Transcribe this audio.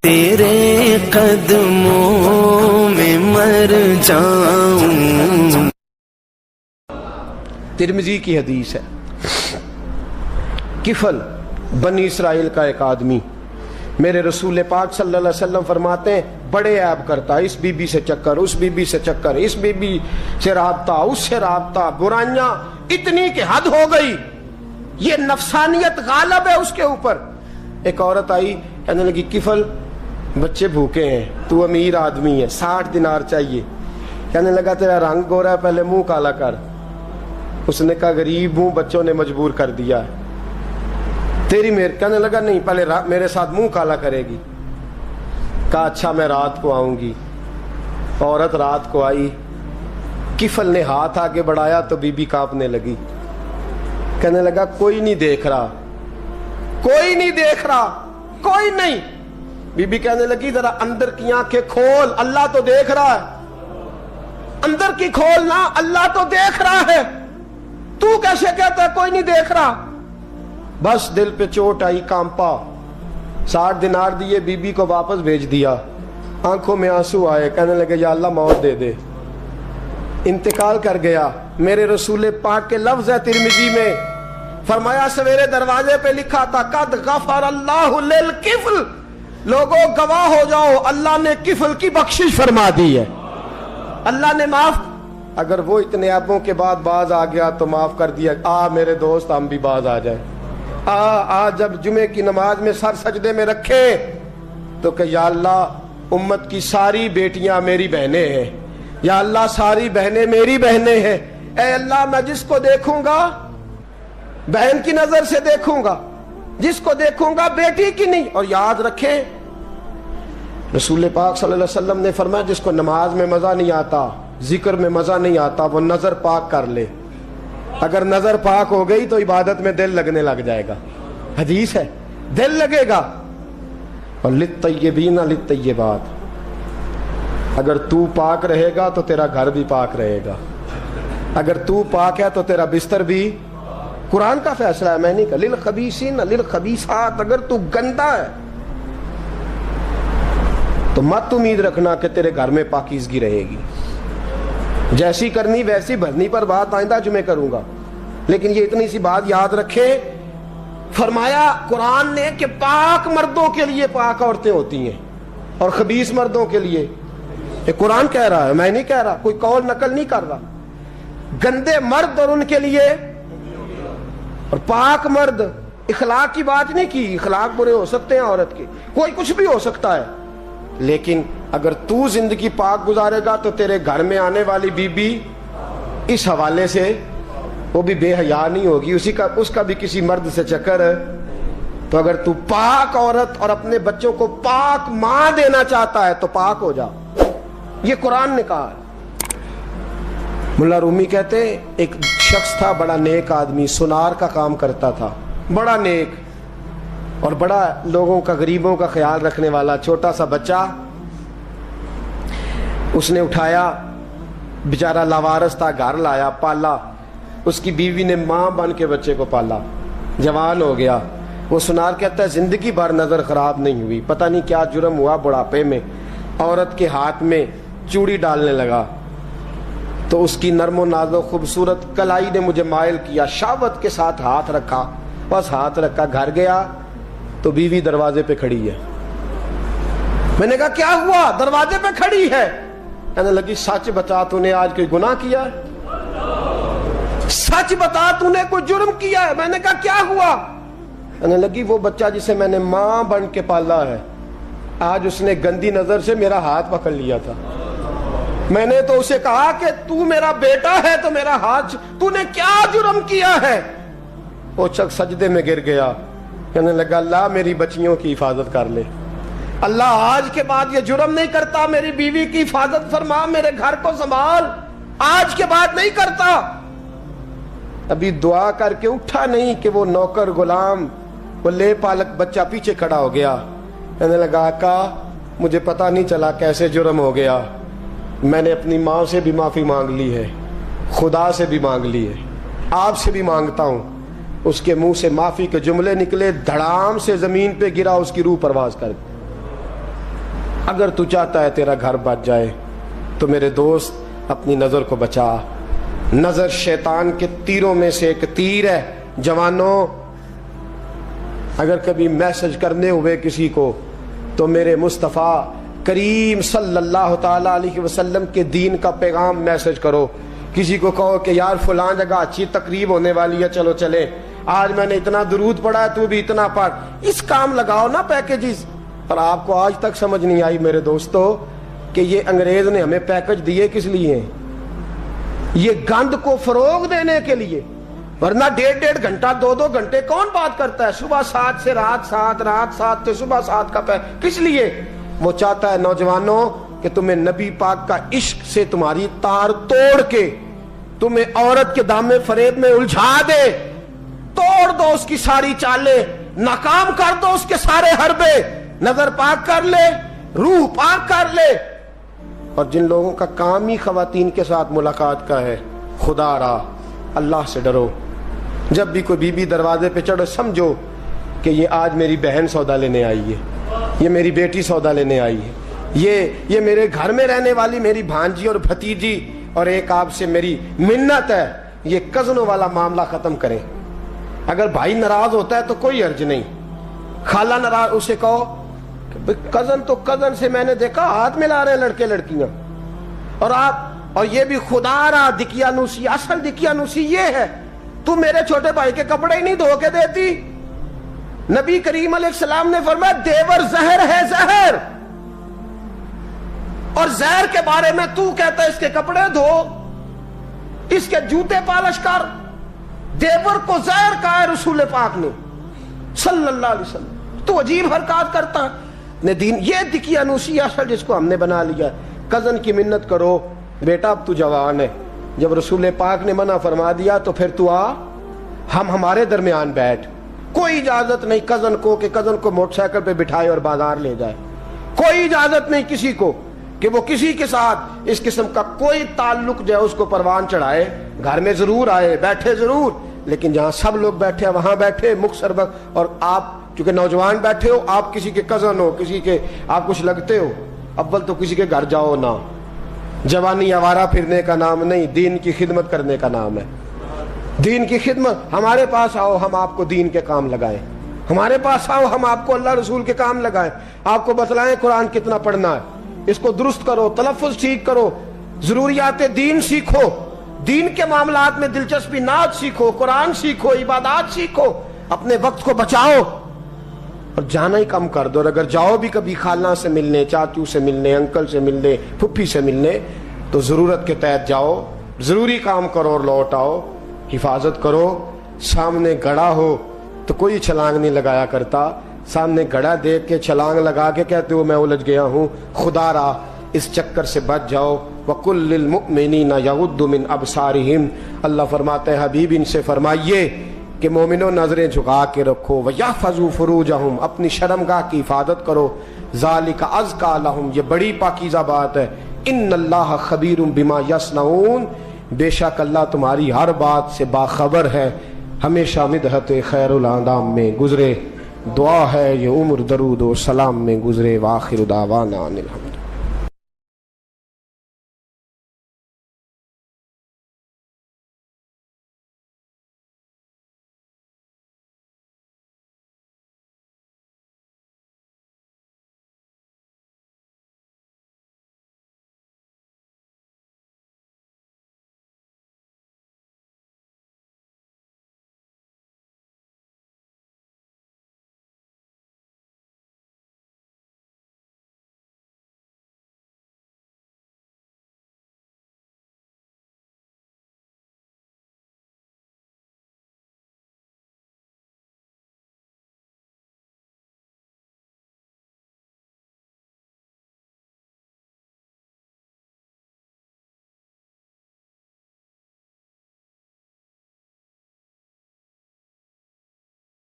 تیرے قدموں میں مر جاؤں. ترمذی کی حدیث ہے. کفل بنی اسرائیل کا ایک آدمی میرے رسول پاک صلی اللہ علیہ وسلم فرماتے ہیں بڑے عیب کرتا، اس بی بی سے چکر، اس بی بی سے چکر، اس بی بی سے رابطہ، اس سے رابطہ، برائیاں اتنی کہ حد ہو گئی، یہ نفسانیت غالب ہے اس کے اوپر. ایک عورت آئی کہنے لگی کفل بچے بھوکے ہیں، تو امیر آدمی ہے، 60 دینار چاہیے. کہنے لگا تیرا رنگ گورا ہے، پہلے منہ کالا کر. اس نے کہا غریب ہوں، بچوں نے مجبور کر دیا ہے. تیری میر کہنے لگا نہیں، پہلے میرے ساتھ منہ کالا کرے گی. کہا اچھا میں رات کو آؤں گی. عورت رات کو آئی، کفل نے ہاتھ آگے بڑھایا تو بی بی کانپنے لگی. کہنے لگا کوئی نہیں دیکھ رہا، کوئی نہیں دیکھ رہا، کوئی نہیں. بی بی کہنے لگی ذرا اندر کی آنکھیں کھول، اللہ تو دیکھ رہا ہے. اندر کی کھولنا، اللہ تو دیکھ رہا ہے، تو کیسے کہتا ہے کوئی نہیں دیکھ رہا. بس دل پہ چوٹ آئی، کانپا. 60 دینار دیے، بی بی کو واپس بھیج دیا. آنکھوں میں آنسو آئے، کہنے لگے یا اللہ موت دے دے. انتقال کر گیا. میرے رسول پاک کے لفظ ہے ترمذی میں، فرمایا سویرے دروازے پہ لکھا تھا قد غفر اللہ للکفل، لوگوں گواہ ہو جاؤ اللہ نے کفل کی بخشش فرما دی ہے، اللہ نے معاف. اگر وہ اتنے عیبوں کے بعد باز آ گیا تو معاف کر دیا. میرے دوست ہم بھی باز آ جائیں. جب جمعے کی نماز میں سر سجدے میں رکھے تو کہ یا اللہ امت کی ساری بیٹیاں میری بہنیں ہیں، یا اللہ ساری بہنیں میری بہنیں ہیں. اے اللہ میں جس کو دیکھوں گا بہن کی نظر سے دیکھوں گا، جس کو دیکھوں گا بیٹی کی نہیں. اور یاد رکھیں رسول پاک صلی اللہ علیہ وسلم نے فرمایا جس کو نماز میں مزہ نہیں آتا، ذکر میں مزہ نہیں آتا، وہ نظر پاک کر لے. اگر نظر پاک ہو گئی تو عبادت میں دل لگنے لگ جائے گا. حدیث ہے دل لگے گا. اور للطیبین للطیبات، اگر تو پاک رہے گا تو تیرا گھر بھی پاک رہے گا. اگر تو پاک ہے تو تیرا بستر بھی. قرآن کا فیصلہ ہے، میں نہیں کہا. للخبیثین للخبیثات، اگر تو گندا ہے تو مت امید رکھنا کہ تیرے گھر میں پاکیزگی رہے گی. جیسی کرنی ویسی بھرنی پر بات آئندہ جمعے کروں گا، لیکن یہ اتنی سی بات یاد رکھے. فرمایا قرآن نے کہ پاک مردوں کے لیے پاک عورتیں ہوتی ہیں اور خبیث مردوں کے لیے. یہ قرآن کہہ رہا ہے، میں نہیں کہہ رہا، کوئی قول نقل نہیں کر رہا. گندے مرد اور ان کے لیے اور پاک مرد. اخلاق کی بات نہیں کی، اخلاق برے ہو سکتے ہیں عورت کے، کوئی کچھ بھی ہو سکتا ہے، لیکن اگر تو زندگی پاک گزارے گا تو تیرے گھر میں آنے والی بی بی اس حوالے سے وہ بھی بے حیا نہیں ہوگی، اس کا بھی کسی مرد سے چکر ہے. تو اگر تو پاک عورت اور اپنے بچوں کو پاک ماں دینا چاہتا ہے تو پاک ہو جا. یہ قرآن نے کہا. ملا رومی کہتے ہیں ایک شخص تھا بڑا نیک آدمی، سونار کا کام کرتا تھا، بڑا نیک اور بڑا لوگوں کا غریبوں کا خیال رکھنے والا. چھوٹا سا بچہ اس نے اٹھایا، بیچارہ لاوارث تھا، گھر لایا، پالا. اس کی بیوی نے ماں بن کے بچے کو پالا، جوان ہو گیا. وہ سونار کہتا ہے زندگی بھر نظر خراب نہیں ہوئی، پتہ نہیں کیا جرم ہوا، بڑھاپے میں عورت کے ہاتھ میں چوڑی ڈالنے لگا تو اس کی نرم و نازک خوبصورت کلائی نے مجھے مائل کیا، شہوت کے ساتھ ہاتھ رکھا، بس ہاتھ رکھا، گھر گیا تو بیوی دروازے پہ کھڑی ہے. میں نے کہا کیا ہوا؟ دروازے پہ کھڑی ہے. کہنے لگی سچ بتا تو نے آج کوئی گناہ کیا ہے؟ سچ بتا تو نے کوئی جرم کیا ہے؟ میں نے کہا کیا ہوا؟ کہنے لگی وہ بچہ جسے میں نے ماں بن کے پالا ہے، آج اس نے گندی نظر سے میرا ہاتھ پکڑ لیا تھا. میں نے تو اسے کہا کہ تو میرا بیٹا ہے تو میرا ہاتھ، تو نے کیا جرم کیا ہے؟ وہ شخص سجدے میں گر گیا، کہنے لگا اللہ میری بچیوں کی حفاظت کر لے، اللہ آج کے بعد یہ جرم نہیں کرتا، میری بیوی کی حفاظت فرما، میرے گھر کو سنبھال، آج کے بعد نہیں کرتا. ابھی دعا کر کے اٹھا نہیں کہ وہ نوکر غلام، وہ لے پالک بچہ پیچھے کھڑا ہو گیا. کہنے لگا آقا مجھے پتہ نہیں چلا کیسے جرم ہو گیا، میں نے اپنی ماں سے بھی معافی مانگ لی ہے، خدا سے بھی مانگ لی ہے، آپ سے بھی مانگتا ہوں. اس کے منہ سے معافی کے جملے نکلے، دھڑام سے زمین پہ گرا، اس کی روح پرواز کر گئی. اگر تو چاہتا ہے تیرا گھر بچ جائے تو میرے دوست اپنی نظر کو بچا. نظر شیطان کے تیروں میں سے ایک تیر ہے. جوانوں اگر کبھی میسج کرنے ہوئے کسی کو تو میرے مصطفیٰ کریم صلی اللہ تعالی علیہ وسلم کے دین کا پیغام میسج کرو. کسی کو کہو کہ یار فلاں جگہ اچھی تقریب ہونے والی ہے, چلو چلے, آج میں نے اتنا درود پڑھا ہے تو بھی اتنا پڑھ. اس کام لگاؤ نا پیکیجز. پر آپ کو آج تک سمجھ نہیں آئی میرے دوستو کہ یہ انگریز نے ہمیں پیکج دیے کس لیے؟ یہ گند کو فروغ دینے کے لیے. ورنہ 1.5 گھنٹہ 2 گھنٹے کون بات کرتا ہے؟ صبح 7 سے رات 7, رات 7 سے صبح 7 کا کس لیے؟ وہ چاہتا ہے نوجوانوں کہ تمہیں نبی پاک کا عشق سے تمہاری تار توڑ کے تمہیں عورت کے دامے فریب میں الجھا دے. توڑ دو اس کی ساری چالیں, ناکام کر دو اس کے سارے حربے, نظر پاک کر لے, روح پاک کر لے. اور جن لوگوں کا کام ہی خواتین کے ساتھ ملاقات کا ہے, خدا را اللہ سے ڈرو. جب بھی کوئی بی بی دروازے پہ چڑھو سمجھو کہ یہ آج میری بہن سودا لینے آئی ہے, یہ میری بیٹی سودا لینے آئی ہے, یہ میرے گھر میں رہنے والی میری بھانجی اور بھتیجی, اور ایک آپ سے میری منت ہے یہ کزنوں والا معاملہ ختم کریں. اگر بھائی ناراض ہوتا ہے تو کوئی حرج نہیں, خالہ ناراض, اسے کہو کزن تو کزن سے میں نے دیکھا ہاتھ ملا رہے ہیں لڑکے لڑکیاں, اور یہ بھی خدا را دقیانوسی. اصل دقیانوسی یہ ہے تو میرے چھوٹے بھائی کے کپڑے ہی نہیں دھو کے دیتی. نبی کریم علیہ السلام نے فرمایا دیور زہر ہے, زہر, اور زہر کے بارے میں تو کہتا ہے اس کے کپڑے دھو, اس کے جوتے پالش کر. دیور کو زہر کہا ہے رسول پاک نے صلی اللہ علیہ وسلم. تو عجیب حرکات کرتا ہے دین. یہ دقیانوسی اصل جس کو ہم نے بنا لیا. کزن کی منت کرو, بیٹا اب تو جوان ہے, جب رسول پاک نے منع فرما دیا تو پھر تو آ, ہمارے درمیان بیٹھ. کوئی اجازت نہیں کزن کو کہ کزن کو موٹر سائیکل پہ بٹھائے اور بازار لے جائے. کوئی اجازت نہیں کسی کو کہ وہ کسی کے ساتھ اس قسم کا کوئی تعلق جو ہے اس کو پروان چڑھائے. گھر میں ضرور آئے, بیٹھے ضرور, لیکن جہاں سب لوگ بیٹھے ہیں وہاں بیٹھے مختصر وقت. اور آپ چونکہ نوجوان بیٹھے ہو, آپ کسی کے کزن ہو, کسی کے آپ کچھ لگتے ہو, اول تو کسی کے گھر جاؤ نہ. جوانی آوارہ پھرنے کا نام نہیں, دین کی خدمت کرنے کا نام ہے. دین کی خدمت. ہمارے پاس آؤ, ہم آپ کو دین کے کام لگائیں. ہمارے پاس آؤ, ہم آپ کو اللہ رسول کے کام لگائیں. آپ کو بتلائیں قرآن کتنا پڑھنا ہے, اس کو درست کرو, تلفظ ٹھیک کرو, ضروریات دین سیکھو, دین کے معاملات میں دلچسپی, نعت سیکھو, قرآن سیکھو, عبادات سیکھو, اپنے وقت کو بچاؤ. اور جانا ہی کم کر دو. اور اگر جاؤ بھی کبھی خالہ سے ملنے, چاچو سے ملنے, انکل سے ملنے, پھپھی سے ملنے, تو ضرورت کے تحت جاؤ, ضروری کام کرو اور لوٹ آؤ. حفاظت کرو. سامنے گڑا ہو تو کوئی چھلانگ نہیں لگایا کرتا. سامنے گڑا دیکھ کے چھلانگ لگا کے کہتے ہو میں الجھ گیا ہوں. خدا را اس چکر سے بچ جاؤ. وَقُلْ لِلْمُؤْمِنِينَ يَغُضُّ مِنْ أَبْصَارِهِمْ. اللہ فرماتے ہیں حبیب ان سے فرمائیے کہ مومنوں نظریں جھکا کے رکھو. وَيَحْفَظُوا فُرُوجَهُمْ. اپنی شرمگاہ کی حفاظت کرو. ذَلِكَ أَزْكَىٰ لَهُمْ. یہ بڑی پاکیزہ بات ہے. إِنَّ اللَّهَ خَبِيرٌ بِمَا يَصْنَعُونَ. بے شک اللہ تمہاری ہر بات سے باخبر ہے. ہمیشہ مدحت خیر الانام میں گزرے. دعا ہے یہ عمر درود و سلام میں گزرے. وآخر دعوانا الحمد.